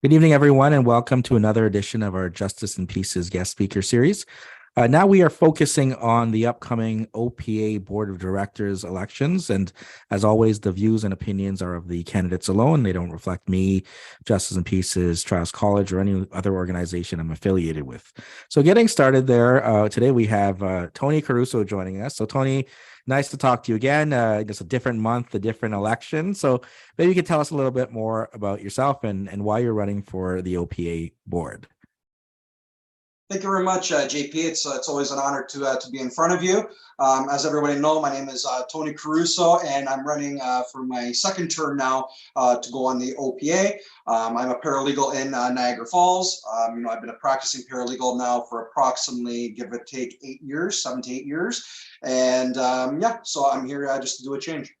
Good evening, everyone, and welcome to another edition of our Justice and Peace's guest speaker series. Now we are focusing on the upcoming OPA Board of Directors elections. And as always, the views and opinions are of the candidates alone. They don't reflect me, Justice and Peace's, Trials College, or any other organization I'm affiliated with. So getting started there, today we have Tony Caruso joining us. So Tony, nice to talk to you again. It's a different month, a different election. So maybe you could tell us a little bit more about yourself and why you're running for the OPA board. Thank you very much, JP. It's always an honor to be in front of you. As everybody knows, my name is Tony Caruso, and I'm running for my second term now to go on the OPA. I'm a paralegal in Niagara Falls. I've been a practicing paralegal now for approximately, give or take, 8 years, 7 to 8 years, and so I'm here just to do a change.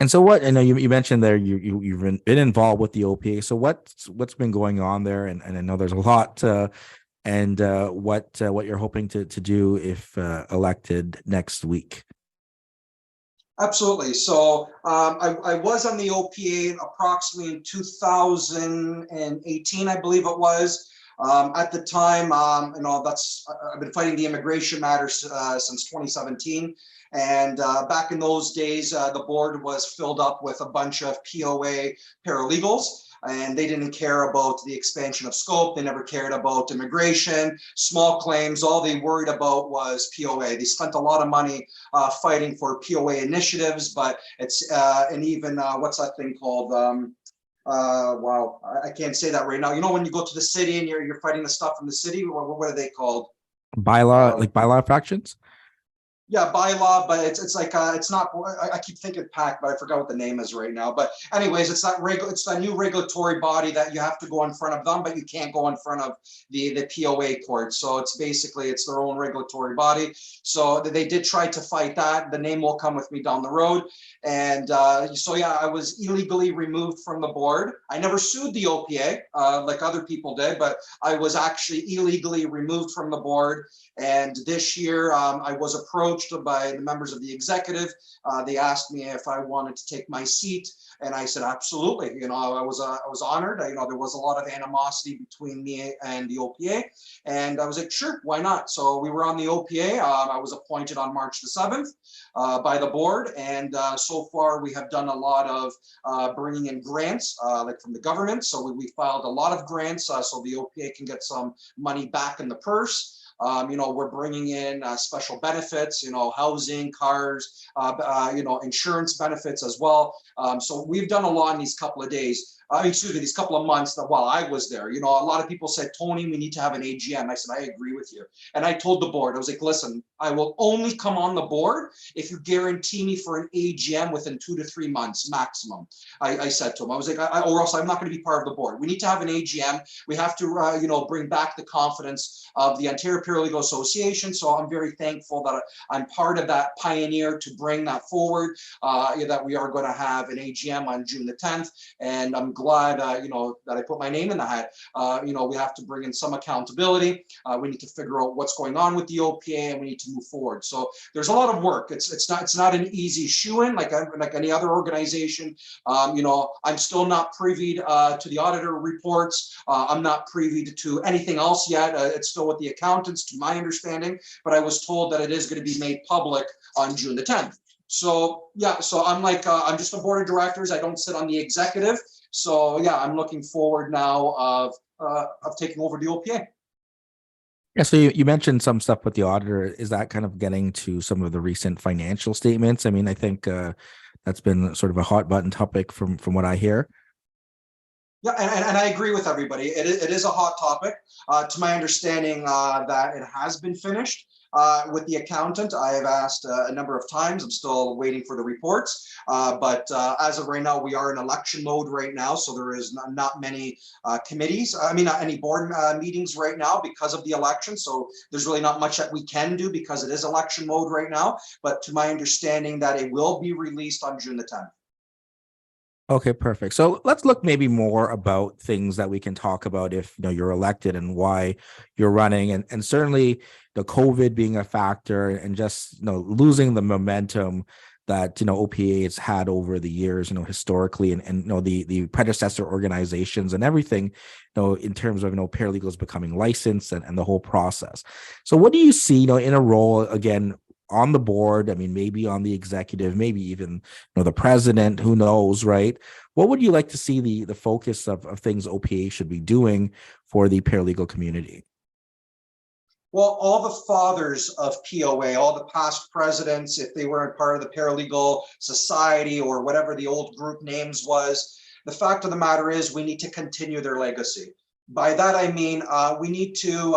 And so what, I know you mentioned there you've been involved with the OPA. So what's been going on there? And I know there's a lot and what you're hoping to do if elected next week. Absolutely. So I was on the OPA approximately in 2018, I believe it was. At the time, I've been fighting the immigration matters since 2017. And back in those days, the board was filled up with a bunch of POA paralegals, and they didn't care about the expansion of scope. They never cared about immigration, small claims. All they worried about was POA. They spent a lot of money fighting for POA initiatives, but it's and even what's that thing called? Wow, I can't say that right now. You know, when you go to the city and you're fighting the stuff from the city, what are they called? Bylaw fractions? Yeah, bylaw, but it's like it's not. I keep thinking PAC, but I forgot what the name is right now. But anyways, it's that new regulatory body that you have to go in front of them, but you can't go in front of the POA court. So it's their own regulatory body. So they did try to fight that. The name will come with me down the road. And I was illegally removed from the board. I never sued the OPA like other people did, but I was actually illegally removed from the board. And this year, I was approached by the members of the executive. They asked me if I wanted to take my seat, and I said absolutely. I was honored. There was a lot of animosity between me and the OPA, and I was like, sure, why not? So we were on the OPA. I was appointed on March the 7th by the board, and so far we have done a lot of bringing in grants, like from the government. So we filed a lot of grants, so the OPA can get some money back in the purse. We're bringing in special benefits, housing, cars, insurance benefits as well. So we've done a lot in these couple of days. These couple of months that while I was there, a lot of people said, Tony, we need to have an AGM. I said, I agree with you. And I told the board, I was like, listen, I will only come on the board if you guarantee me for an AGM within 2 to 3 months maximum. I said to him, I was like, or else I'm not going to be part of the board. We need to have an AGM. We have to, bring back the confidence of the Ontario Paralegal Association. So I'm very thankful that I'm part of that pioneer to bring that forward, that we are going to have an AGM on June the 10th. And I'm glad, that I put my name in the hat. We have to bring in some accountability. We need to figure out what's going on with the OPA, and we need to move forward. So there's a lot of work. It's not an easy shoe-in like any other organization. I'm still not privy to the auditor reports. I'm not privy to anything else yet. It's still with the accountants, to my understanding. But I was told that it is going to be made public on June the 10th. So I'm I'm just a board of directors. I don't sit on the executive. So I'm looking forward now of taking over the OPA. Yeah, so you mentioned some stuff with the auditor. Is that kind of getting to some of the recent financial statements? I mean, I think that's been sort of a hot button topic from what I hear. Yeah, and I agree with everybody. It is a hot topic. To my understanding, that it has been finished with the accountant. I have asked a number of times. I'm still waiting for the reports. But as of right now, we are in election mode right now. So there is not many committees. Any board meetings right now because of the election. So there's really not much that we can do because it is election mode right now. But to my understanding, that it will be released on June the 10th. Okay, perfect. So let's look maybe more about things that we can talk about if you're elected and why you're running, and certainly the COVID being a factor and just losing the momentum that OPA has had over the years, historically, and the predecessor organizations and everything, in terms of paralegals becoming licensed and the whole process. So what do you see, in a role again on the board? I mean, maybe on the executive, maybe even the president, who knows, right? What would you like to see the focus of things OPA should be doing for the paralegal community? Well, all the fathers of POA, all the past presidents, if they weren't part of the paralegal society or whatever the old group names was, the fact of the matter is we need to continue their legacy. By that, I mean, we need to,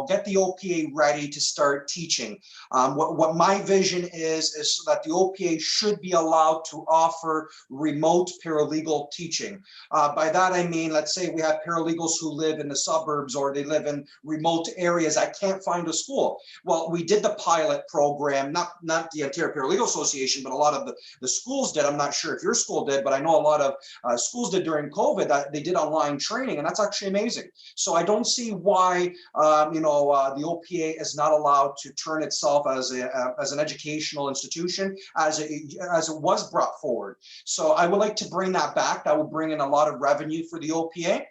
get the OPA ready to start teaching. What my vision is so that the OPA should be allowed to offer remote paralegal teaching. By that, I mean, let's say we have paralegals who live in the suburbs or they live in remote areas that can't find a school. Well, we did the pilot program, not the Ontario Paralegal Association, but a lot of the schools did. I'm not sure if your school did, but I know a lot of schools did during COVID that they did online training, and that's actually amazing. So I don't see why the OPA is not allowed to turn itself as an educational institution as it was brought forward. So I would like to bring that back. That would bring in a lot of revenue for the OPA.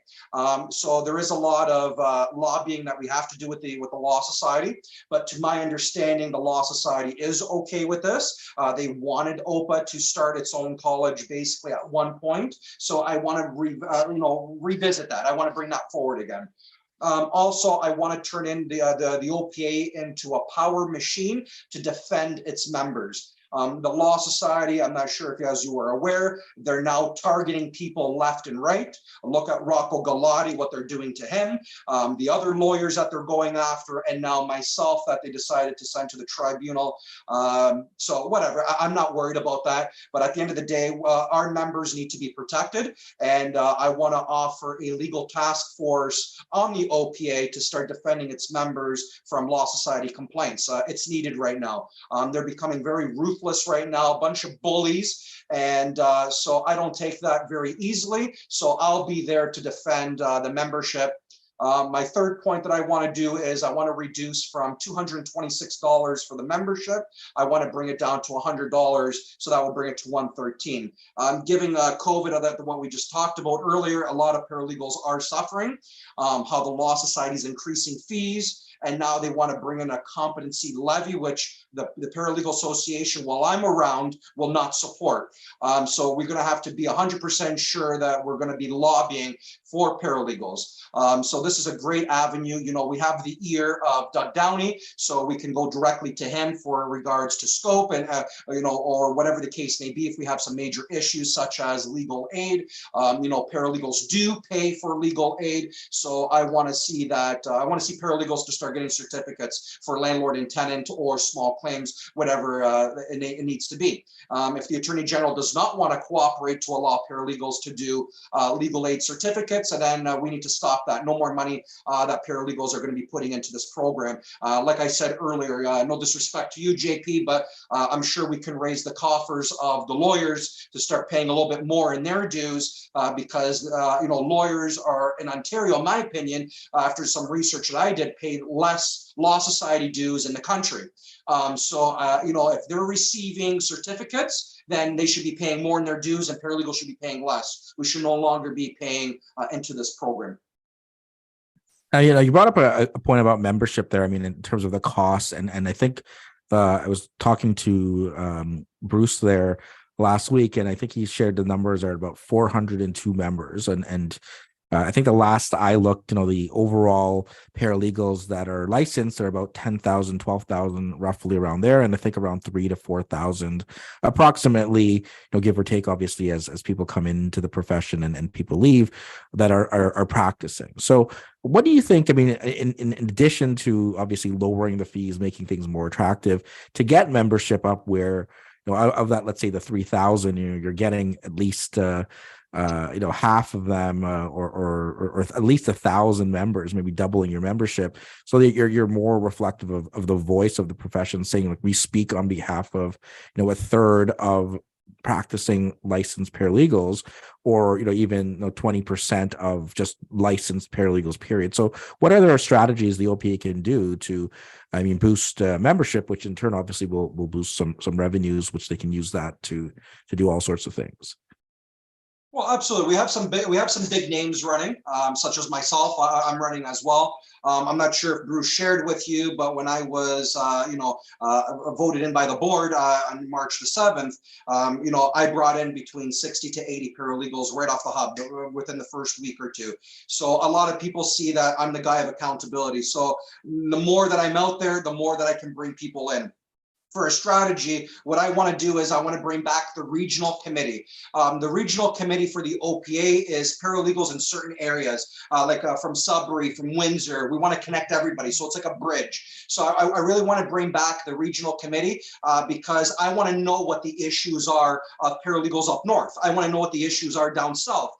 So there is a lot of lobbying that we have to do with the Law Society. But to my understanding, the Law Society is okay with this. They wanted OPA to start its own college basically at one point. So I want to revisit that. I want to bring that forward again. Also, I want to turn in the OPA into a power machine to defend its members. The Law Society, I'm not sure if as you are aware, they're now targeting people left and right. Look at Rocco Galati, what they're doing to him, the other lawyers that they're going after, and now myself that they decided to send to the tribunal. So whatever, I'm not worried about that. But at the end of the day, our members need to be protected. And I want to offer a legal task force on the OPA to start defending its members from Law Society complaints. It's needed right now. They're becoming very ruthless right now, a bunch of bullies, and so I don't take that very easily. So I'll be there to defend the membership. My third point that I want to do is I want to reduce from $226 for the membership. I want to bring it down to $100, so that will bring it to $113. Given COVID, that what we just talked about earlier, a lot of paralegals are suffering. How the Law Society is increasing fees, and now they want to bring in a competency levy, which the Paralegal Association, while I'm around, will not support. So we're going to have to be 100% sure that we're going to be lobbying for paralegals. So this is a great avenue. We have the ear of Doug Downey, so we can go directly to him for regards to scope and, or whatever the case may be. If we have some major issues such as legal aid, paralegals do pay for legal aid. So I want to see that. I want to see paralegals to start getting certificates for landlord and tenant or small claims, whatever it needs to be. If the Attorney General does not want to cooperate to allow paralegals to do legal aid certificates, and then we need to stop that. No more money that paralegals are going to be putting into this program. Like I said earlier, no disrespect to you, JP, but I'm sure we can raise the coffers of the lawyers to start paying a little bit more in their dues because, lawyers are in Ontario, in my opinion, after some research that I did, paid less Law Society dues in the country. If they're receiving certificates, then they should be paying more in their dues and paralegals should be paying less. We should no longer be paying into this program. You brought up a point about membership there. I mean, in terms of the costs, and I think I was talking to Bruce there last week, and I think he shared the numbers are about 402 members, and I think the last I looked, the overall paralegals that are licensed are about 10,000, 12,000, roughly around there. And I think around 3,000 to 4,000 approximately, give or take, obviously, as people come into the profession and people leave that are practicing. So what do you think? I mean, in addition to obviously lowering the fees, making things more attractive, to get membership up where, out of that, let's say the 3,000, you're getting at least half of them or at least 1,000 members, maybe doubling your membership, so that you're more reflective of the voice of the profession, saying like we speak on behalf of a third of practicing licensed paralegals, or even 20% of just licensed paralegals, period. So what are there strategies the OPA can do to, boost membership, which in turn obviously will boost some revenues, which they can use that to do all sorts of things? Well, absolutely. We have some big names running, such as myself. I'm running as well. I'm not sure if Bruce shared with you, but when I was, voted in by the board on March the 7th, I brought in between 60 to 80 paralegals right off the hub within the first week or two. So a lot of people see that I'm the guy of accountability. So the more that I'm out there, the more that I can bring people in. For a strategy, what I want to do is I want to bring back the regional committee. The regional committee for the OPA is paralegals in certain areas, like from Sudbury, from Windsor. We want to connect everybody, so it's like a bridge. So I really want to bring back the regional committee because I want to know what the issues are of paralegals up north. I want to know what the issues are down south,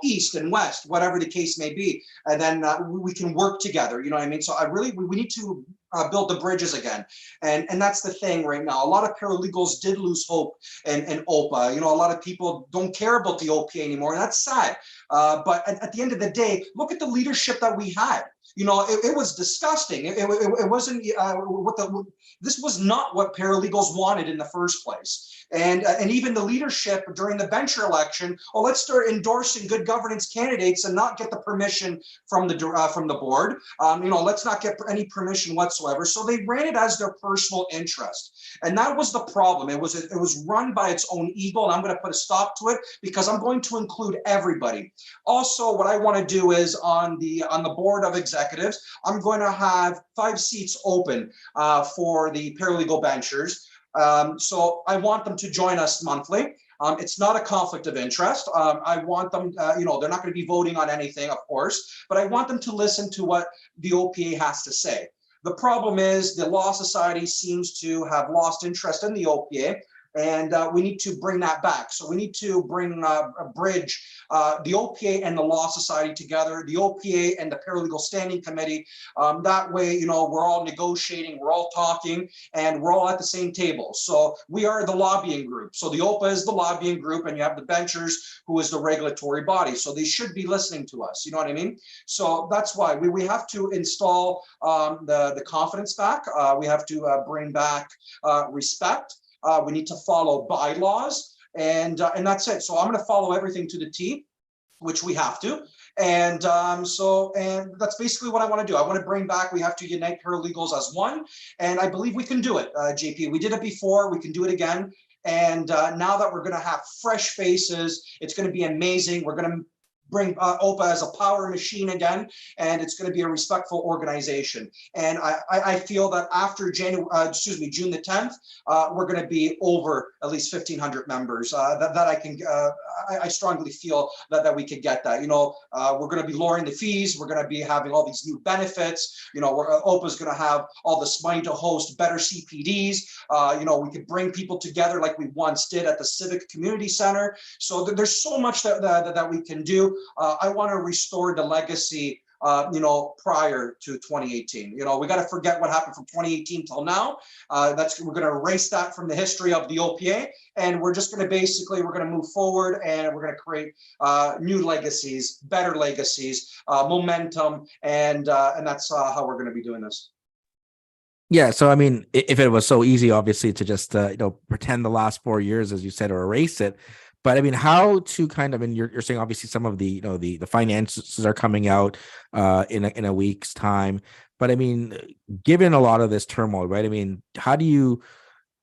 east and west, whatever the case may be, and then we can work together. You know what I mean? So we need to build the bridges again. And that's the thing right now. A lot of paralegals did lose hope in OPA. A lot of people don't care about the OPA anymore, and that's sad. But at the end of the day, look at the leadership that we had. It was disgusting. It wasn't this was not what paralegals wanted in the first place. And even the leadership during the bencher election, let's start endorsing good governance candidates and not get the permission from the board. Let's not get any permission whatsoever. So they ran it as their personal interest, and that was the problem. It was run by its own ego, and I'm going to put a stop to it because I'm going to include everybody. Also, what I want to do is on the board of executives, I'm going to have 5 seats open for the paralegal benchers. So I want them to join us monthly. It's not a conflict of interest. I want them, they're not going to be voting on anything, of course, but I want them to listen to what the OPA has to say. The problem is the Law Society seems to have lost interest in the OPA, and we need to bring that back. So we need to bring a bridge the OPA and the Law Society together, the OPA and the Paralegal Standing Committee. That way, we're all negotiating, we're all talking, and we're all at the same table. So we are the lobbying group. So the OPA is the lobbying group, and you have the benchers, who is the regulatory body. So they should be listening to us. You know what I mean? So that's why we have to install the confidence back. We have to bring back respect. We need to follow bylaws, and that's it. So I'm going to follow everything to the T, which we have to. And that's basically what I want to do. I want to bring back, we have to unite paralegals as one. And I believe we can do it, JP. We did it before, we can do it again. And now that we're going to have fresh faces, it's going to be amazing. We're going to bring OPA as a power machine again, and it's going to be a respectful organization. And I feel that after June the 10th, we're going to be over at least 1,500 members. I strongly feel that we could get that. We're going to be lowering the fees. We're going to be having all these new benefits. OPA is going to have all this money to host better CPDs. We could bring people together like we once did at the Civic Community Center. So there's so much that we can do. I want to restore the legacy, prior to 2018. We got to forget what happened from 2018 till now. We're going to erase that from the history of the OPA, and we're just going to we're going to move forward, and we're going to create new legacies, better legacies, momentum, and that's how we're going to be doing this. Yeah, so if it was so easy, obviously, to just pretend the last 4 years, as you said, or erase it. But how to kind of, and you're saying obviously some of the the finances are coming out in a week's time. But given a lot of this turmoil, right? How do you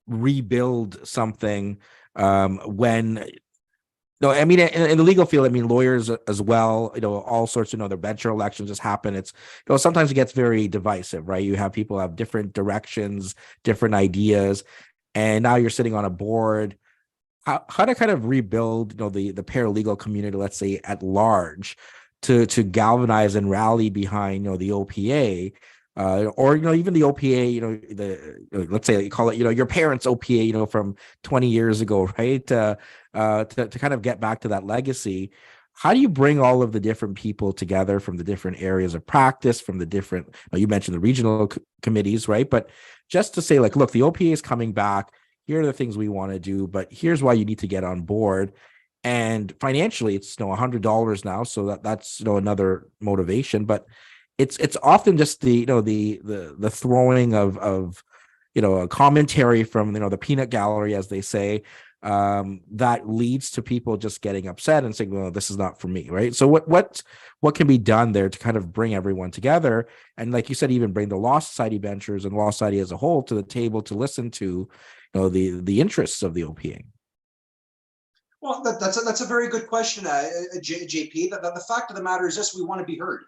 rebuild something when? No, in the legal field, lawyers as well, all sorts of, their bencher elections just happen. It's, sometimes it gets very divisive, right? You have people have different directions, different ideas, and now you're sitting on a board. How to kind of rebuild, the paralegal community, let's say at large, to galvanize and rally behind, the OPA, or even the OPA, let's say you call it, your parents' OPA, from 20 years ago, right? To kind of get back to that legacy. How do you bring all of the different people together from the different areas of practice, from the different, you mentioned the regional committees, right? But just to say, look, the OPA is coming back. here are the things we want to do, but here's why you need to get on board. And financially, it's $100 now, so that's another motivation. But it's often just the throwing of a commentary from the peanut gallery, as they say, that leads to people just getting upset and saying, well, this is not for me, right? So what can be done there to kind of bring everyone together, and like you said, even bring the Law Society benchers and Law Society as a whole to the table to listen to the interests of the OPA? Well, that's a very good question, JP. The fact of the matter is this: we want to be heard.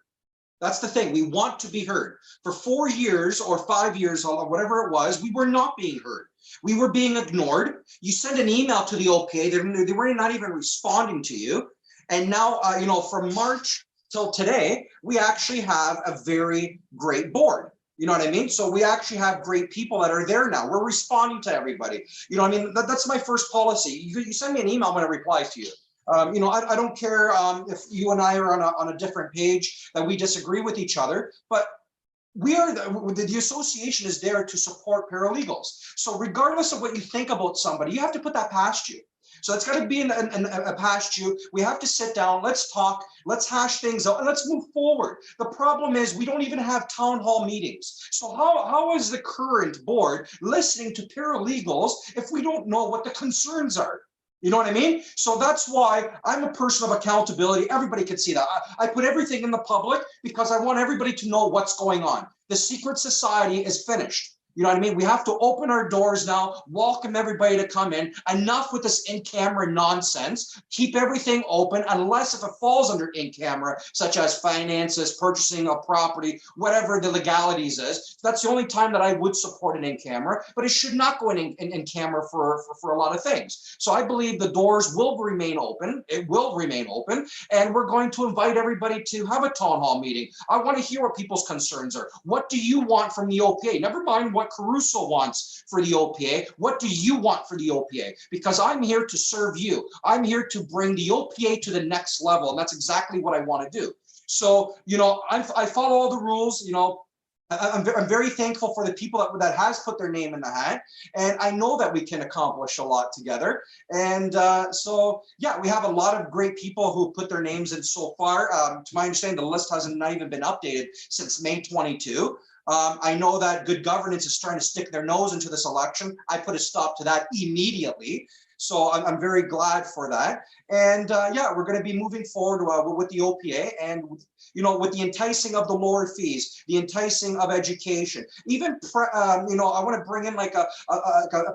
That's the thing. We want to be heard. For 4 years or 5 years, or whatever it was, we were not being heard. We were being ignored. You send an email to the OPA, they were not even responding to you. And now, from March till today, we actually have a very great board. You know what I mean? So we actually have great people that are there now. We're responding to everybody. You know what I mean? That's my first policy. You send me an email when it replies to you. I don't care if you and I are on a different page, that we disagree with each other, but we are the association is there to support paralegals. So regardless of what you think about somebody, you have to put that past you. So it's got to be past you. We have to sit down, let's talk, let's hash things out, and let's move forward. The problem is we don't even have town hall meetings. So how is the current board listening to paralegals if we don't know what the concerns are? You know what I mean? So that's why I'm a person of accountability. Everybody can see that. I put everything in the public because I want everybody to know what's going on. The secret society is finished. You know what I mean? We have to open our doors now, welcome everybody to come in. Enough with this in-camera nonsense. Keep everything open, unless if it falls under in-camera, such as finances, purchasing a property, whatever the legalities is. That's the only time that I would support an in-camera, but it should not go in camera for a lot of things. So I believe the doors will remain open. It will remain open, and we're going to invite everybody to have a town hall meeting. I want to hear what people's concerns are. What do you want from the OPA? Never mind what Caruso wants for the OPA. What do you want for the OPA? Because I'm here to serve you. I'm here to bring the OPA to the next level, and that's exactly what I want to do. So, I follow all the rules. I'm very thankful for the people that has put their name in the hat, and I know that we can accomplish a lot together. And so, yeah, we have a lot of great people who put their names in so far. To my understanding, the list hasn't not even been updated since May 22. I know that Good Governance is trying to stick their nose into this election. I put a stop to that immediately. So I'm very glad for that. And yeah, we're going to be moving forward with the OPA, and with the enticing of the lower fees, the enticing of education, even I want to bring in like a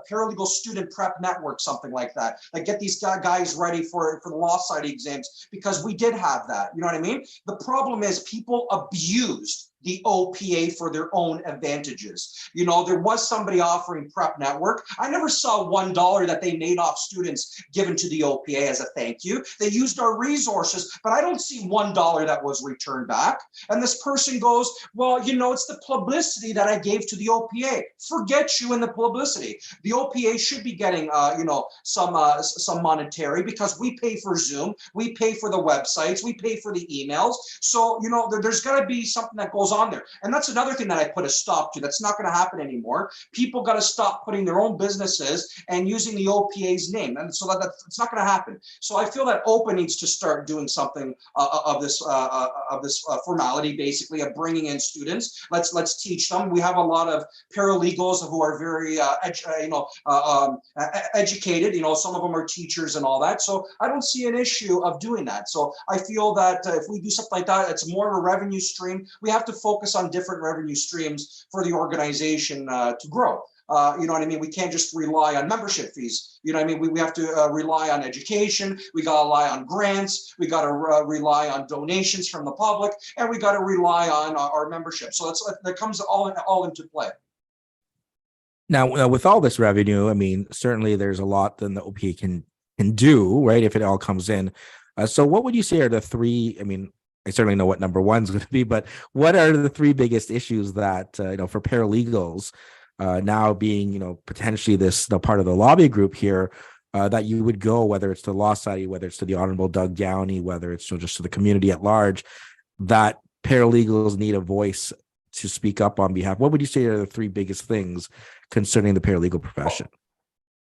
paralegal student prep network, something like that. Like get these guys ready for the Law Society exams, because we did have that. You know what I mean? The problem is people abused the OPA for their own advantages. There was somebody offering Prep Network. I never saw $1 that they made off students given to the OPA as a thank you. They used our resources, but I don't see $1 that was returned back. And this person goes, well, it's the publicity that I gave to the OPA. Forget you and the publicity. The OPA should be getting, some monetary, because we pay for Zoom, we pay for the websites, we pay for the emails. So, there's got to be something that goes on there. And that's another thing that I put a stop to. That's not going to happen anymore. People got to stop putting their own businesses and using the OPA's name. And so that's not going to happen. So I feel that OPA needs to start doing something of this formality, basically, of bringing in students. Let's teach them. We have a lot of paralegals who are very educated. Some of them are teachers and all that. So I don't see an issue of doing that. So I feel that if we do something like that, it's more of a revenue stream. We have to focus on different revenue streams for the organization to grow. You know what I mean? We can't just rely on membership fees. You know what I mean? We have to rely on education. We got to rely on grants. We got to rely on donations from the public, and we got to rely on our membership. So that comes all into play. Now, with all this revenue, I mean, certainly there's a lot that the OPA can do, right, if it all comes in. So what would you say are the three, I mean, I certainly know what number one's going to be, but what are the three biggest issues that, for paralegals now being, potentially the part of the lobby group here, that you would go, whether it's to Law Society, whether it's to the Honorable Doug Downey, whether it's just to the community at large, that paralegals need a voice to speak up on behalf? What would you say are the three biggest things concerning the paralegal profession?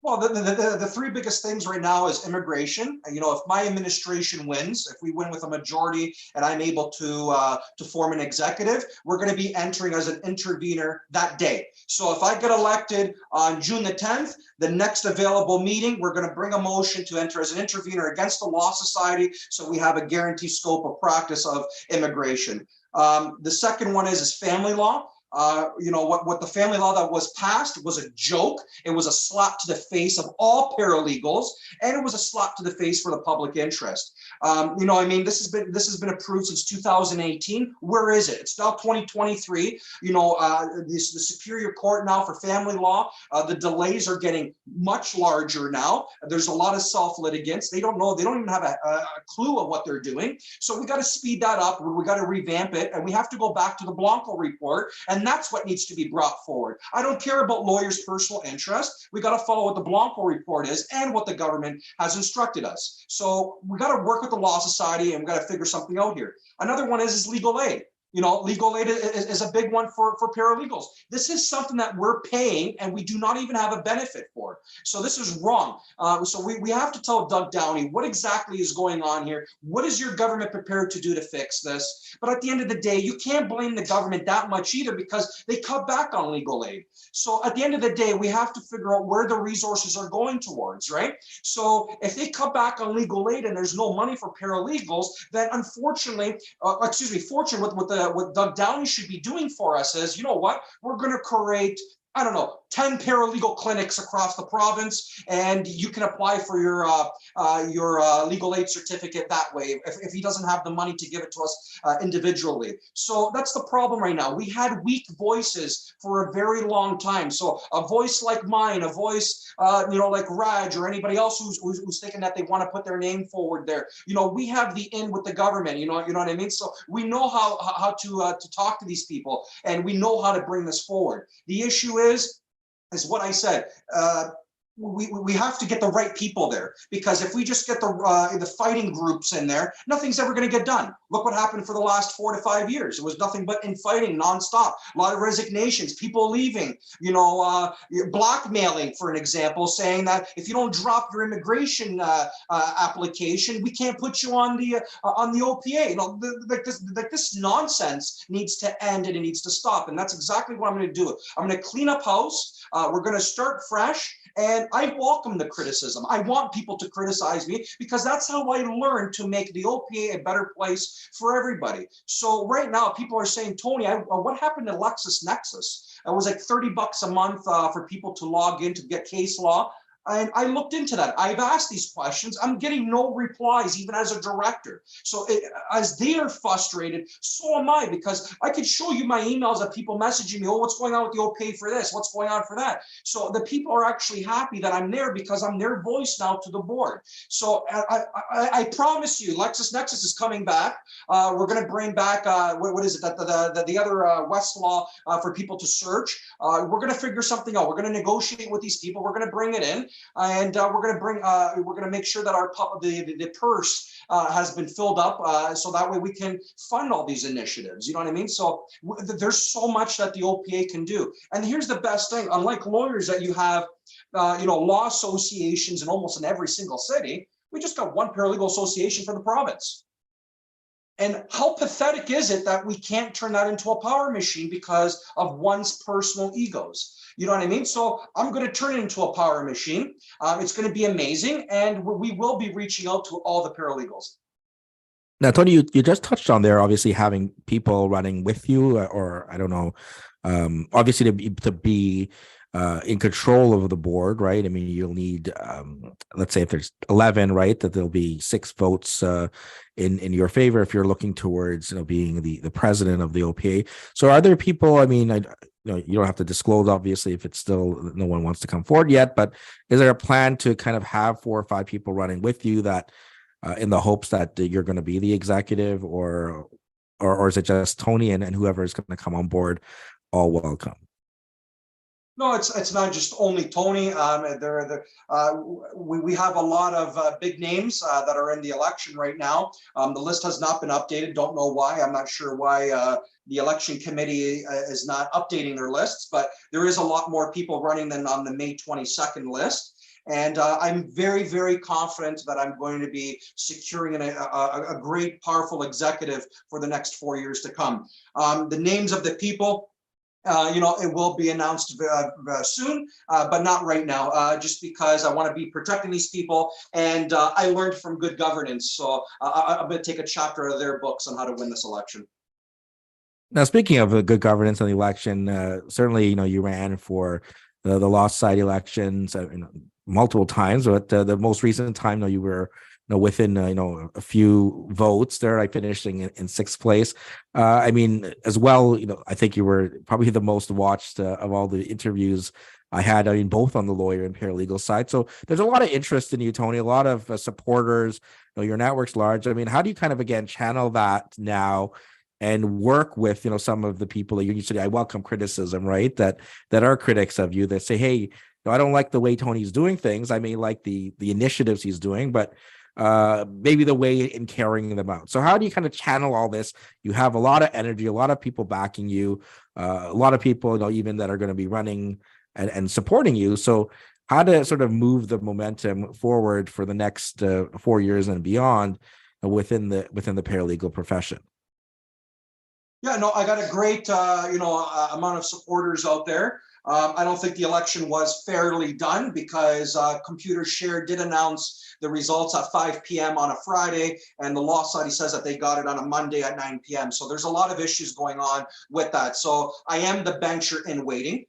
Well, the three biggest things right now is immigration. You know, if my administration wins, if we win with a majority and I'm able to form an executive, we're going to be entering as an intervener that day. So if I get elected on June the 10th, the next available meeting, we're going to bring a motion to enter as an intervener against the Law Society, so we have a guaranteed scope of practice of immigration. The second one is family law. You know, what the family law that was passed was a joke. It was a slap to the face of all paralegals, and it was a slap to the face for the public interest. You know, I mean, this has been approved since 2018. Where is it? It's now 2023. You know, the Superior Court now for family law, the delays are getting much larger now. There's a lot of self-litigants. They don't know. They don't even have a clue of what they're doing. So we got to speed that up. We got to revamp it, and we have to go back to the Blanco report, and that's what needs to be brought forward. I don't care about lawyers' personal interest. We got to follow what the Blanco report is and what the government has instructed us. So we got to work with the Law Society, and we got to figure something out here. Another one is legal aid. You know, legal aid is a big one for paralegals. This is something that we're paying and we do not even have a benefit for. So this is wrong. So we have to tell Doug Downey what exactly is going on here. What is your government prepared to do to fix this? But at the end of the day, you can't blame the government that much either, because they cut back on legal aid. So at the end of the day, we have to figure out where the resources are going towards, right? So if they cut back on legal aid and there's no money for paralegals, then unfortunately, fortunately, what Doug Downey should be doing for us is, you know what, we're going to create, I don't know, 10 paralegal clinics across the province, and you can apply for your legal aid certificate that way if he doesn't have the money to give it to us individually. So that's the problem right now. We had weak voices for a very long time. So a voice like mine, a voice you know, like Raj or anybody else who's thinking that they want to put their name forward there, you know, we have the in with the government. You know what I mean? So we know how to talk to these people, and we know how to bring this forward. The issue is what I said. We have to get the right people there, because if we just get the fighting groups in there, nothing's ever going to get done. Look what happened for the last 4 to 5 years. It was nothing but infighting nonstop. A lot of resignations, people leaving, you know, blackmailing, for an example, saying that if you don't drop your immigration application, we can't put you on the OPA. You know, this nonsense needs to end, and it needs to stop. And that's exactly what I'm going to do. I'm going to clean up house. We're going to start fresh. And I welcome the criticism. I want people to criticize me, because that's how I learned to make the OPA a better place for everybody. So right now, people are saying, Tony, what happened to LexisNexis? It was like $30 a month for people to log in to get case law. And I looked into that. I've asked these questions. I'm getting no replies, even as a director. So as they are frustrated, so am I, because I could show you my emails of people messaging me, oh, what's going on with the OPA for this? What's going on for that? So the people are actually happy that I'm there, because I'm their voice now to the board. So I promise you, LexisNexis is coming back. We're going to bring back, what is it, the other Westlaw for people to search. We're going to figure something out. We're going to negotiate with these people. We're going to bring it in. And we're going to make sure that the purse has been filled up, so that way we can fund all these initiatives. You know what I mean? So there's so much that the OPA can do. And here's the best thing: unlike lawyers that you have, you know, law associations in almost in every single city, we just got one paralegal association for the province. And how pathetic is it that we can't turn that into a power machine because of one's personal egos? You know what I mean? So I'm going to turn it into a power machine. It's going to be amazing. And we will be reaching out to all the paralegals. Now, Tony, you just touched on there, obviously having people running with you, or I don't know, obviously to be in control of the board, right? I mean, you'll need, let's say if there's 11, right, that there'll be 6 votes in your favor if you're looking towards, you know, being the president of the OPA. So are there people, I mean, you know, you don't have to disclose, obviously, if it's still no one wants to come forward yet, but is there a plan to kind of have 4 or 5 people running with you that in the hopes that you're going to be the executive, or is it just Tony and whoever is going to come on board, all welcome? No, it's not just only Tony. We have a lot of big names that are in the election right now. The list has not been updated. Don't know why. I'm not sure why the election committee is not updating their lists, but there is a lot more people running than on the May 22nd list. And I'm very, very confident that I'm going to be securing a great, powerful executive for the next 4 years to come. The names of the people, it will be announced soon, but not right now, just because I want to be protecting these people. And I learned from good governance. So I'm going to take a chapter out of their books on how to win this election. Now, speaking of good governance in the election, certainly, you ran for the Law Society elections multiple times, but the most recent time, you were within a few votes there, like finishing in sixth place. I mean, as well, I think you were probably the most watched of all the interviews I had. I mean, both on the lawyer and paralegal side. So there's a lot of interest in you, Tony. A lot of supporters. Your network's large. I mean, how do you kind of again channel that now and work with some of the people that you usually, I welcome criticism, right? That are critics of you that say, hey, I don't like the way Tony's doing things. I may like the initiatives he's doing, but maybe the way in carrying them out. So how do you kind of channel all this? You have a lot of energy, a lot of people backing you, a lot of people, even that are going to be running and supporting you. So how to sort of move the momentum forward for the next 4 years and beyond within the paralegal profession? Yeah, no, I got a great, amount of supporters out there. I don't think the election was fairly done because Computershare did announce the results at 5 p.m. on a Friday, and the Law Society says that they got it on a Monday at 9 p.m. So there's a lot of issues going on with that. So I am the bencher in waiting.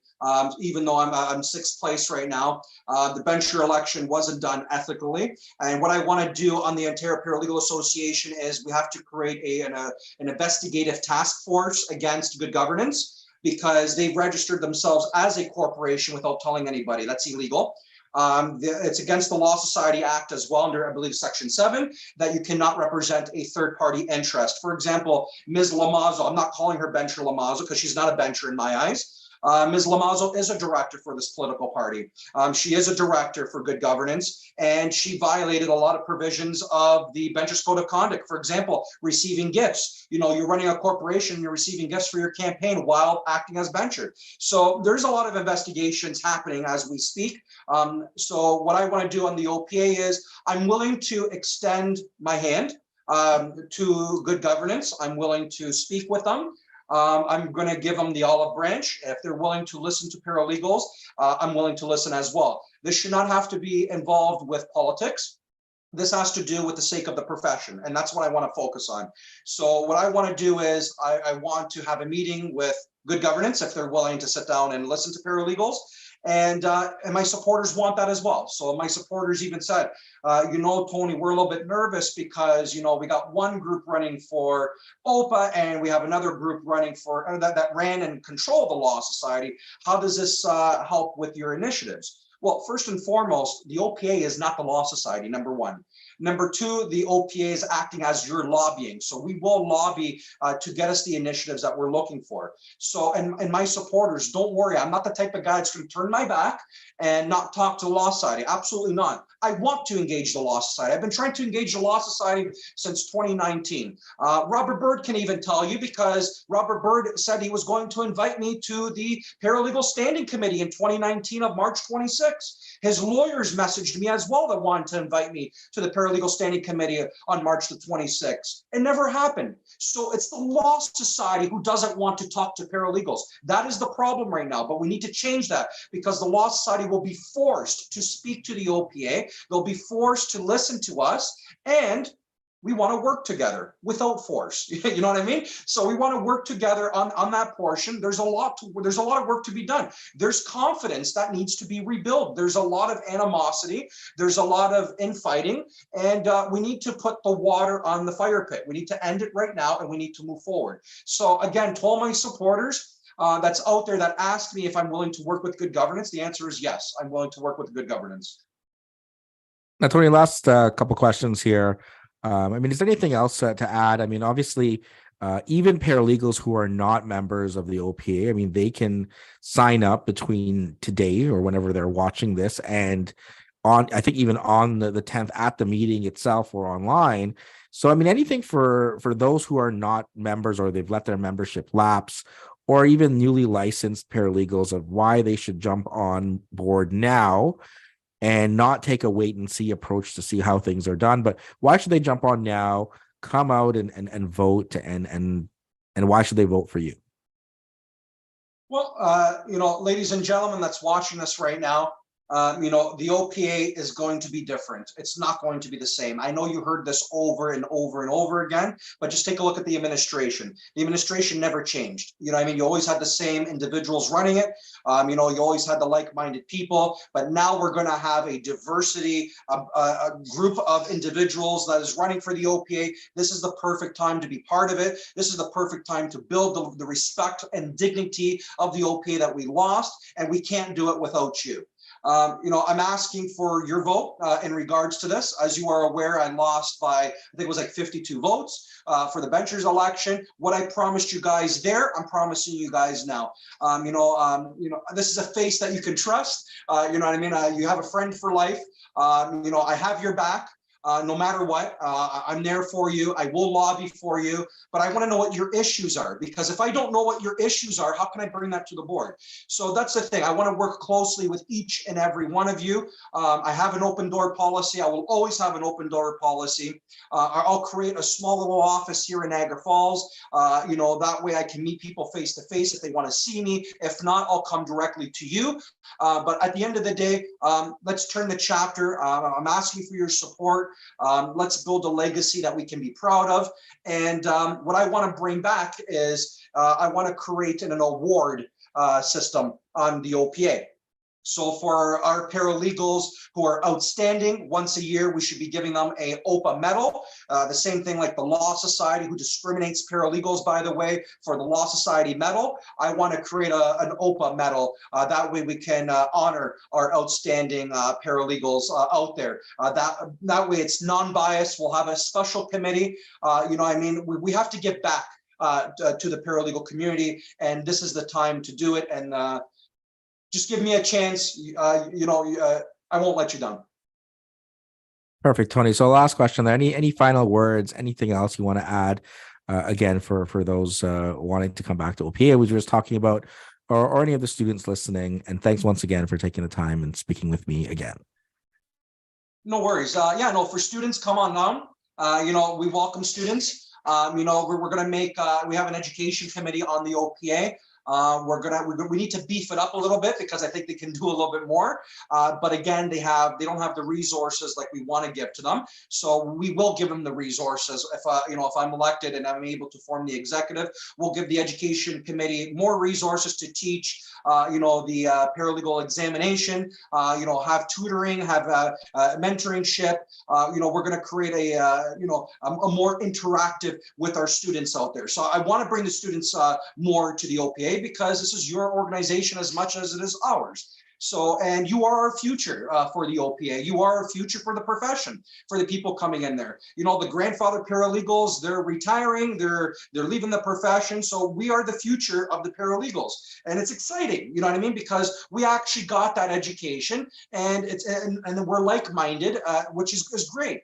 Even though I'm sixth place right now, the bencher election wasn't done ethically. And what I want to do on the Ontario Paralegal Association is we have to create an investigative task force against good governance, because they've registered themselves as a corporation without telling anybody. That's illegal. It's against the Law Society Act as well, under, I believe, Section 7, that you cannot represent a third-party interest. For example, Ms. Lamazo, I'm not calling her Bencher Lamazo because she's not a bencher in my eyes. Ms. Lamazo is a director for this political party. She is a director for good governance, and she violated a lot of provisions of the Bencher's Code of Conduct. For example, receiving gifts. You're running a corporation, you're receiving gifts for your campaign while acting as bencher. So there's a lot of investigations happening as we speak. So what I want to do on the OPA is I'm willing to extend my hand to good governance. I'm willing to speak with them. I'm going to give them the olive branch. If they're willing to listen to paralegals, I'm willing to listen as well. This should not have to be involved with politics. This has to do with the sake of the profession, and that's what I want to focus on. So what I want to do is I want to have a meeting with good governance if they're willing to sit down and listen to paralegals. And my supporters want that as well. So my supporters even said, Tony, we're a little bit nervous because, we got one group running for OPA and we have another group running for that ran and controlled the Law Society. How does this help with your initiatives? Well, first and foremost, the OPA is not the Law Society, number one. Number two, the OPA is acting as your lobbying. So we will lobby to get us the initiatives that we're looking for. So, and my supporters, don't worry, I'm not the type of guy that's going to turn my back and not talk to the Law Society. Absolutely not. I want to engage the Law Society. I've been trying to engage the Law Society since 2019. Robert Byrd can even tell you, because Robert Byrd said he was going to invite me to the Paralegal Standing Committee in 2019 of March 26. His lawyers messaged me as well that wanted to invite me to the Paralegal Standing Committee on March the 26th. It never happened. So it's the Law Society who doesn't want to talk to paralegals. That is the problem right now, but we need to change that, because the Law Society will be forced to speak to the OPA. They'll be forced to listen to us, and we want to work together without force. You know what I mean? So we want to work together on that portion. There's a lot of work to be done. There's confidence that needs to be rebuilt. There's a lot of animosity. There's a lot of infighting, and we need to put the water on the fire pit. We need to end it right now, and we need to move forward. So again, to all my supporters that's out there that asked me if I'm willing to work with good governance, the answer is yes, I'm willing to work with good governance. Now, Tony, last couple questions here. I mean, is there anything else to add? I mean, obviously, even paralegals who are not members of the OPA, I mean, they can sign up between today or whenever they're watching this, and I think even on the 10th at the meeting itself or online. So, I mean, anything for those who are not members or they've let their membership lapse, or even newly licensed paralegals, of why they should jump on board now. and not take a wait and see approach to see how things are done. But why should they jump on now, come out and vote, and why should they vote for you? Well, ladies and gentlemen that's watching us right now, the OPA is going to be different. It's not going to be the same. I know you heard this over and over and over again, but just take a look at the administration. The administration never changed. You always had the same individuals running it. You always had the like-minded people, but now we're going to have a diversity, a group of individuals that is running for the OPA. This is the perfect time to be part of it. This is the perfect time to build the respect and dignity of the OPA that we lost, and we can't do it without you. I'm asking for your vote in regards to this. As you are aware, I lost by, I think it was like 52 votes for the benchers election. What I promised you guys there, I'm promising you guys now. This is a face that you can trust. You know what I mean? You have a friend for life. I have your back. No matter what, I'm there for you. I will lobby for you, but I want to know what your issues are, because if I don't know what your issues are, how can I bring that to the board? So that's the thing. I want to work closely with each and every one of you. I have an open door policy. I will always have an open door policy. I'll create a small little office here in Niagara Falls. That way I can meet people face to face if they want to see me. If not, I'll come directly to you. But at the end of the day, let's turn the chapter. I'm asking for your support. Let's build a legacy that we can be proud of. And what I want to bring back is I want to create an award system on the OPA. So for our paralegals who are outstanding, once a year, we should be giving them a OPA medal. The same thing like the Law Society, who discriminates paralegals, by the way, for the Law Society medal. I want to create an OPA medal. That way we can honor our outstanding paralegals out there. That way it's non-biased. We'll have a special committee. We have to get back to the paralegal community, and this is the time to do it. And just give me a chance. I won't let you down. Perfect, Tony. So last question there. Any final words, anything else you want to add, again, for those wanting to come back to OPA, we were just talking about, or any of the students listening? And thanks once again for taking the time and speaking with me again. No worries. For students, come on down. We welcome students. We're going to make, we have an education committee on the OPA. We need to beef it up a little bit, because I think they can do a little bit more. But again, they don't have the resources like we want to give to them. So we will give them the resources. If I'm elected and I'm able to form the executive, we'll give the education committee more resources to teach, the paralegal examination, have tutoring, have mentoringship. We're going to create a more interactive with our students out there. So I want to bring the students more to the OPA, because this is your organization as much as it is ours. So, and you are our future for the OPA. You are our future for the profession, for the people coming in there. The grandfather paralegals, they're retiring, they're leaving the profession. So we are the future of the paralegals. And it's exciting, you know what I mean? Because we actually got that education, and and we're like-minded, which is great.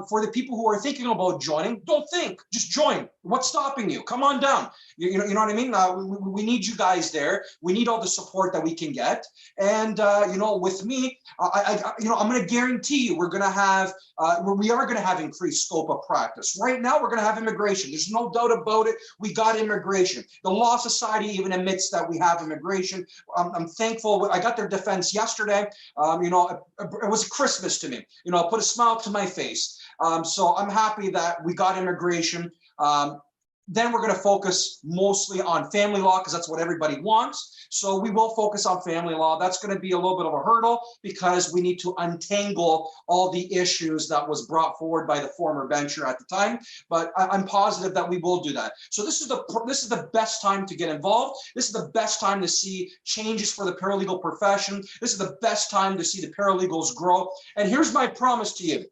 For the people who are thinking about joining, don't think, just join. What's stopping you? Come on down. You know what I mean? We need you guys there. We need all the support that we can get. And with me, I'm going to guarantee you, we are going to have increased scope of practice. Right now, we're going to have immigration. There's no doubt about it. We got immigration. The Law Society even admits that we have immigration. I'm thankful. I got their defense yesterday. It was Christmas to me. It put a smile to my face. So I'm happy that we got immigration. Then we're going to focus mostly on family law, because that's what everybody wants. So we will focus on family law. That's going to be a little bit of a hurdle, because we need to untangle all the issues that was brought forward by the former bencher at the time. But I'm positive that we will do that. So this is the best time to get involved. This is the best time to see changes for the paralegal profession. This is the best time to see the paralegals grow. And here's my promise to you.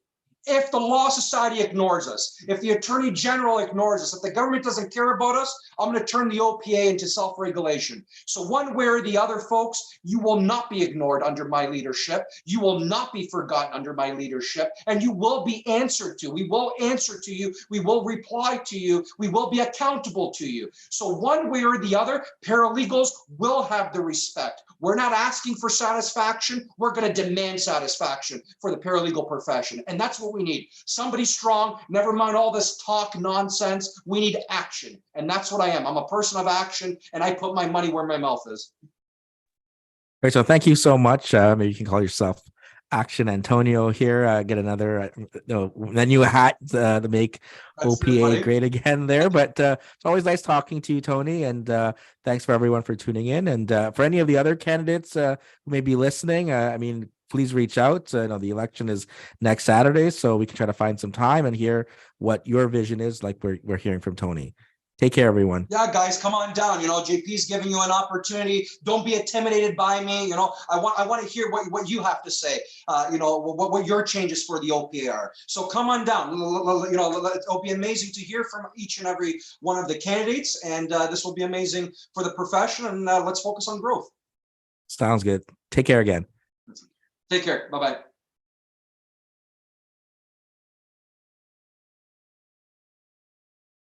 If the Law Society ignores us, if the Attorney General ignores us, if the government doesn't care about us, I'm going to turn the OPA into self-regulation. So one way or the other, folks, you will not be ignored under my leadership. You will not be forgotten under my leadership, and you will be answered to. We will answer to you. We will reply to you. We will be accountable to you. So one way or the other, paralegals will have the respect, We're not asking for satisfaction. We're going to demand satisfaction for the paralegal profession. And that's what we need. Somebody strong, never mind all this talk nonsense. We need action. And that's what I am. I'm a person of action, and I put my money where my mouth is. Great. So thank you so much. Maybe you can call yourself Action Antonio here. Get another the new hat to make That's OPA it, great again there. But it's always nice talking to you, Tony. And thanks for everyone for tuning in. And for any of the other candidates who may be listening, I mean, please reach out. The election is next Saturday, so we can try to find some time and hear what your vision is, like we're hearing from Tony. Take care, everyone. Yeah, guys, come on down. JP's giving you an opportunity. Don't be intimidated by me. I want to hear what you have to say. What your changes for the OPA are. So come on down. It'll be amazing to hear from each and every one of the candidates, and this will be amazing for the profession. And let's focus on growth. Sounds good. Take care again. Take care. Bye-bye.